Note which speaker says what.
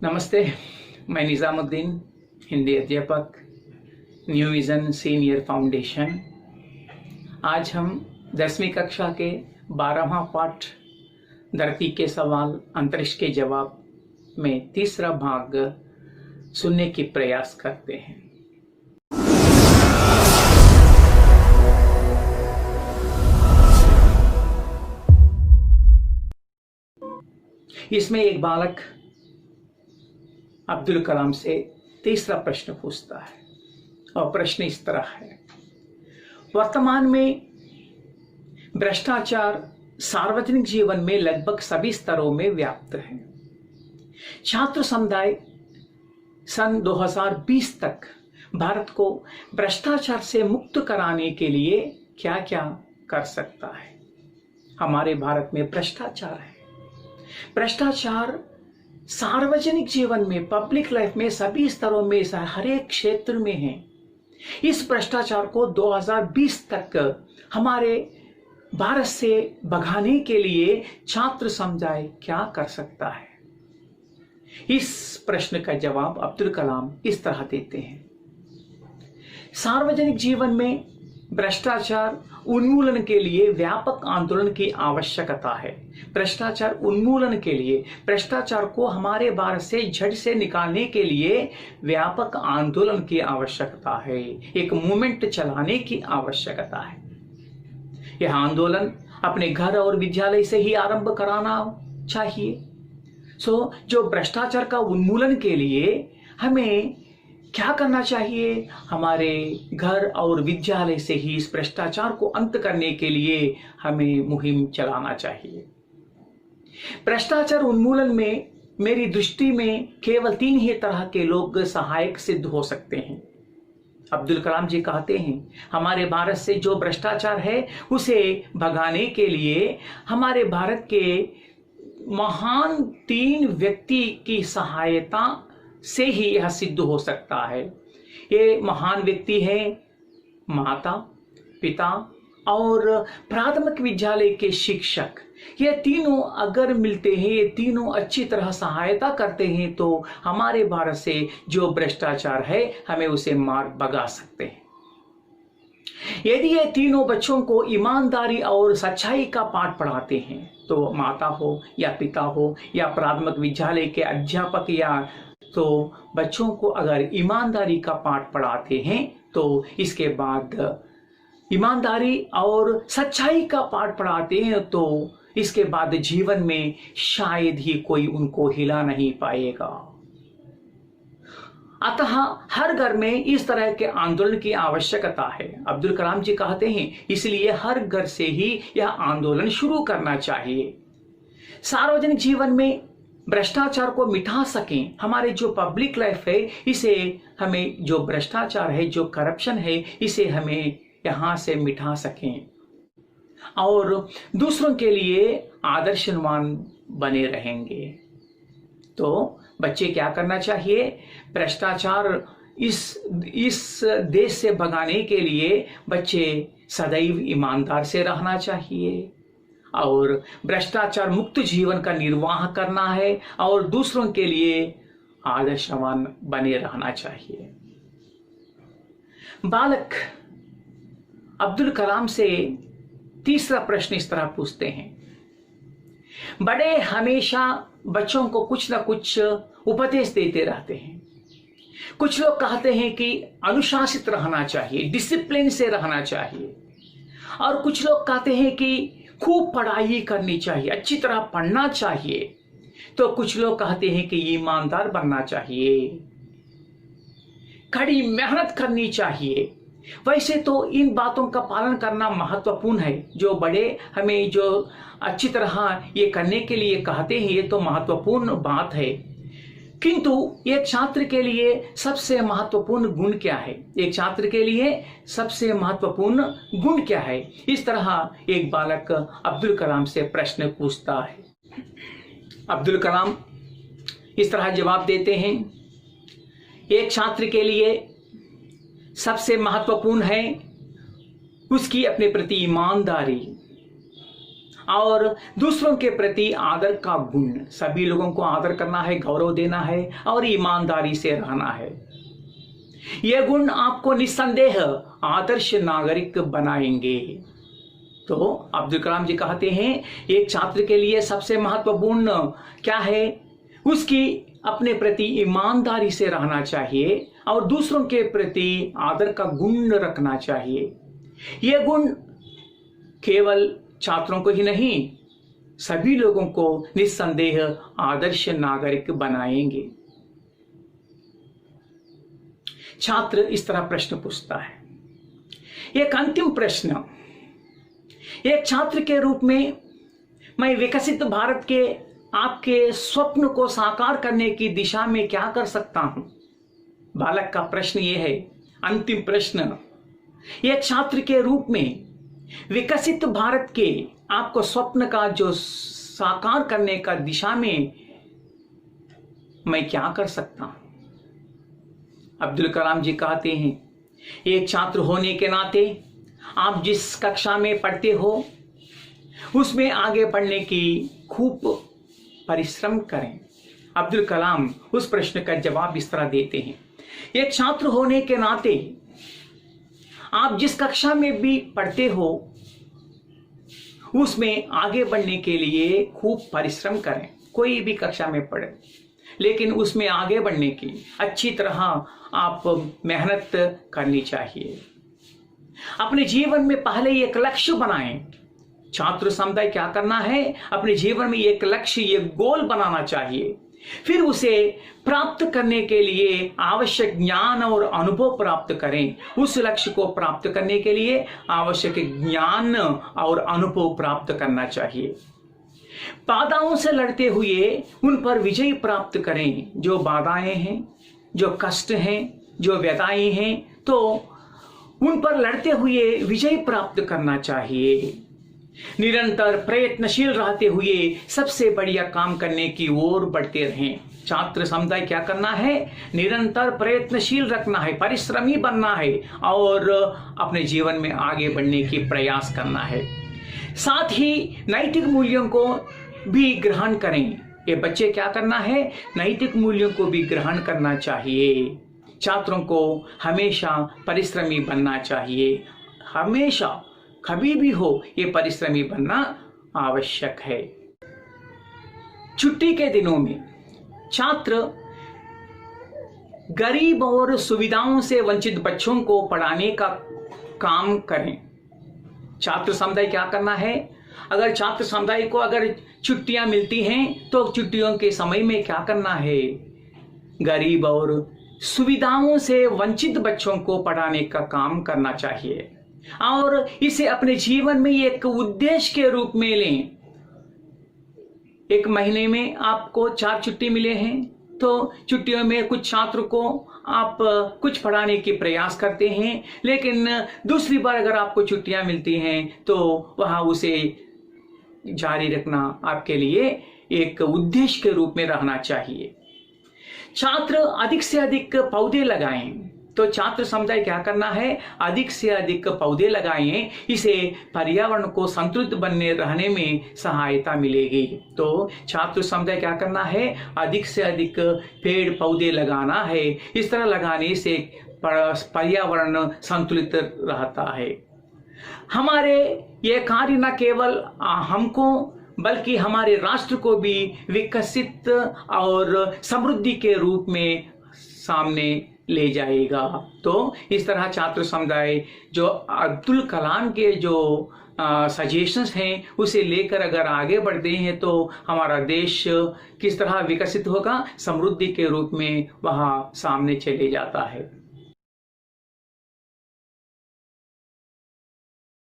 Speaker 1: नमस्ते, मैं निज़ामुद्दीन, हिंदी अध्यापक, न्यू विज़न सीनियर फाउंडेशन। आज हम 10वीं कक्षा के 12वां पाठ धरती के सवाल अंतरिक्ष के जवाब में तीसरा भाग सुनने की प्रयास करते हैं। इसमें एक बालक अब्दुल कलाम से तीसरा प्रश्न पूछता है और प्रश्न इस तरह है। वर्तमान में भ्रष्टाचार सार्वजनिक जीवन में लगभग सभी स्तरों में व्याप्त है। छात्र समुदाय सन 2020 तक भारत को भ्रष्टाचार से मुक्त कराने के लिए क्या क्या कर सकता है। हमारे भारत में भ्रष्टाचार है। भ्रष्टाचार सार्वजनिक जीवन में, पब्लिक लाइफ में, सभी स्तरों में, हर एक क्षेत्र में है। इस भ्रष्टाचार को 2020 तक हमारे भारत से भगाने के लिए छात्र समुदाय क्या कर सकता है। इस प्रश्न का जवाब अब्दुल कलाम इस तरह देते हैं। सार्वजनिक जीवन में भ्रष्टाचार उन्मूलन के लिए व्यापक आंदोलन की आवश्यकता है। भ्रष्टाचार उन्मूलन के लिए, भ्रष्टाचार को हमारे भारत से जड़ से निकालने के लिए व्यापक आंदोलन की आवश्यकता है। एक मूवमेंट चलाने की आवश्यकता है। यह आंदोलन अपने घर और विद्यालय से ही आरंभ कराना चाहिए। जो भ्रष्टाचार का उन्मूलन के लिए हमें क्या करना चाहिए? हमारे घर और विद्यालय से ही इस भ्रष्टाचार को अंत करने के लिए हमें मुहिम चलाना चाहिए। भ्रष्टाचार उन्मूलन में मेरी दृष्टि में केवल 3 ही तरह के लोग सहायक सिद्ध हो सकते हैं। अब्दुल कलाम जी कहते हैं, हमारे भारत से जो भ्रष्टाचार है उसे भगाने के लिए हमारे भारत के महान 3 व्यक्ति की सहायता से ही यह सिद्ध हो सकता है। ये महान व्यक्ति है माता, पिता और प्राथमिक विद्यालय के शिक्षक। ये तीनों अगर मिलते हैं, ये तीनों अच्छी तरह सहायता करते हैं तो हमारे भारत से जो भ्रष्टाचार है हमें उसे मार भगा सकते हैं। यदि ये तीनों बच्चों को ईमानदारी और सच्चाई का पाठ पढ़ाते हैं तो माता हो या पिता हो या प्राथमिक विद्यालय के अध्यापक या तो बच्चों को अगर ईमानदारी का पाठ पढ़ाते हैं तो इसके बाद ईमानदारी और सच्चाई का पाठ पढ़ाते हैं तो इसके बाद जीवन में शायद ही कोई उनको हिला नहीं पाएगा। अतः हर घर में इस तरह के आंदोलन की आवश्यकता है। अब्दुल कलाम जी कहते हैं, इसलिए हर घर से ही यह आंदोलन शुरू करना चाहिए। सार्वजनिक जीवन में भ्रष्टाचार को मिटा सकें। हमारे जो पब्लिक लाइफ है इसे हमें, जो भ्रष्टाचार है, जो करप्शन है, इसे हमें यहां से मिटा सकें और दूसरों के लिए आदर्शवान बने रहेंगे। तो बच्चे क्या करना चाहिए? भ्रष्टाचार इस देश से भगाने के लिए बच्चे सदैव ईमानदार से रहना चाहिए और भ्रष्टाचार मुक्त जीवन का निर्वाह करना है और दूसरों के लिए आदर्शवान बने रहना चाहिए। बालक अब्दुल कलाम से तीसरा प्रश्न इस तरह पूछते हैं। बड़े हमेशा बच्चों को कुछ ना कुछ उपदेश देते रहते हैं। कुछ लोग कहते हैं कि अनुशासित रहना चाहिए, डिसिप्लिन से रहना चाहिए, और कुछ लोग कहते हैं कि खूब पढ़ाई करनी चाहिए, अच्छी तरह पढ़ना चाहिए। तो कुछ लोग कहते हैं कि ईमानदार बनना चाहिए, कड़ी मेहनत करनी चाहिए। वैसे तो इन बातों का पालन करना महत्वपूर्ण है। जो बड़े हमें जो अच्छी तरह ये करने के लिए कहते हैं, ये तो महत्वपूर्ण बात है। किंतु एक छात्र के लिए सबसे महत्वपूर्ण गुण क्या है? एक छात्र के लिए सबसे महत्वपूर्ण गुण क्या है? इस तरह एक बालक अब्दुल कलाम से प्रश्न पूछता है। अब्दुल कलाम इस तरह जवाब देते हैं, एक छात्र के लिए सबसे महत्वपूर्ण है उसकी अपने प्रति ईमानदारी और दूसरों के प्रति आदर का गुण, सभी लोगों को आदर करना है, गौरव देना है और ईमानदारी से रहना है। यह गुण आपको निस्संदेह आदर्श नागरिक बनाएंगे। तो अब्दुल कलाम जी कहते हैं एक छात्र के लिए सबसे महत्वपूर्ण क्या है, उसकी अपने प्रति ईमानदारी से रहना चाहिए और दूसरों के प्रति आदर का गुण रखना चाहिए। यह गुण केवल छात्रों को ही नहीं, सभी लोगों को निस्संदेह आदर्श नागरिक बनाएंगे। छात्र इस तरह प्रश्न पूछता है। एक अंतिम प्रश्न, एक छात्र के रूप में मैं विकसित भारत के आपके स्वप्न को साकार करने की दिशा में क्या कर सकता हूं? बालक का प्रश्न यह है, अंतिम प्रश्न। एक छात्र के रूप में विकसित भारत के आपको स्वप्न का जो साकार करने का दिशा में मैं क्या कर सकता हूं? अब्दुल कलाम जी कहते हैं एक छात्र होने के नाते आप जिस कक्षा में पढ़ते हो उसमें आगे बढ़ने की खूब परिश्रम करें। अब्दुल कलाम उस प्रश्न का जवाब इस तरह देते हैं, एक छात्र होने के नाते आप जिस कक्षा में भी पढ़ते हो उसमें आगे बढ़ने के लिए खूब परिश्रम करें। कोई भी कक्षा में पढ़े लेकिन उसमें आगे बढ़ने की अच्छी तरह आप मेहनत करनी चाहिए। अपने जीवन में पहले एक लक्ष्य बनाएं। छात्र समुदाय क्या करना है, अपने जीवन में एक लक्ष्य, एक गोल बनाना चाहिए। फिर उसे प्राप्त करने के लिए आवश्यक ज्ञान और अनुभव प्राप्त करें। उस लक्ष्य को प्राप्त करने के लिए आवश्यक ज्ञान और अनुभव प्राप्त करना चाहिए। बाधाओं से लड़ते हुए उन पर विजय प्राप्त करें। जो बाधाएं हैं, जो कष्ट हैं, जो व्यथाएं हैं, तो उन पर लड़ते हुए विजय प्राप्त करना चाहिए। निरंतर प्रयत्नशील रहते हुए सबसे बढ़िया काम करने की ओर बढ़ते रहें। छात्र समुदाय क्या करना है, निरंतर प्रयत्नशील रखना है, परिश्रमी बनना है और अपने जीवन में आगे बढ़ने की प्रयास करना है। साथ ही नैतिक मूल्यों को भी ग्रहण करें। ये बच्चे क्या करना है, नैतिक मूल्यों को भी ग्रहण करना चाहिए। छात्रों को हमेशा परिश्रमी बनना चाहिए। हमेशा कभी भी हो ये परिश्रमी बनना आवश्यक है। छुट्टी के दिनों में छात्र गरीब और सुविधाओं से वंचित बच्चों को पढ़ाने का काम करें। छात्र समुदाय क्या करना है, अगर छात्र समुदाय को अगर छुट्टियां मिलती हैं तो छुट्टियों के समय में क्या करना है, गरीब और सुविधाओं से वंचित बच्चों को पढ़ाने का काम करना चाहिए और इसे अपने जीवन में एक उद्देश्य के रूप में लें। एक महीने में आपको 4 छुट्टी मिले हैं तो छुट्टियों में कुछ छात्र को आप कुछ पढ़ाने की प्रयास करते हैं, लेकिन दूसरी बार अगर आपको छुट्टियां मिलती हैं तो वहां उसे जारी रखना आपके लिए एक उद्देश्य के रूप में रहना चाहिए। छात्र अधिक से अधिक पौधे लगाएं। तो छात्र समुदाय क्या करना है, अधिक से अधिक पौधे लगाएं। इसे पर्यावरण को संतुलित बनने रहने में सहायता मिलेगी। तो छात्र समुदाय क्या करना है, अधिक से अधिक पेड़ पौधे लगाना है। इस तरह लगाने से पर्यावरण संतुलित रहता है। हमारे ये कार्य न केवल हमको बल्कि हमारे राष्ट्र को भी विकसित और समृद्धि के रूप में सामने ले जाएगा। तो इस तरह छात्र समुदाय जो अब्दुल कलाम के जो सजेशंस हैं उसे लेकर अगर आगे बढ़ते हैं तो हमारा देश किस तरह विकसित होगा, समृद्धि के रूप में वहाँ सामने चले जाता है।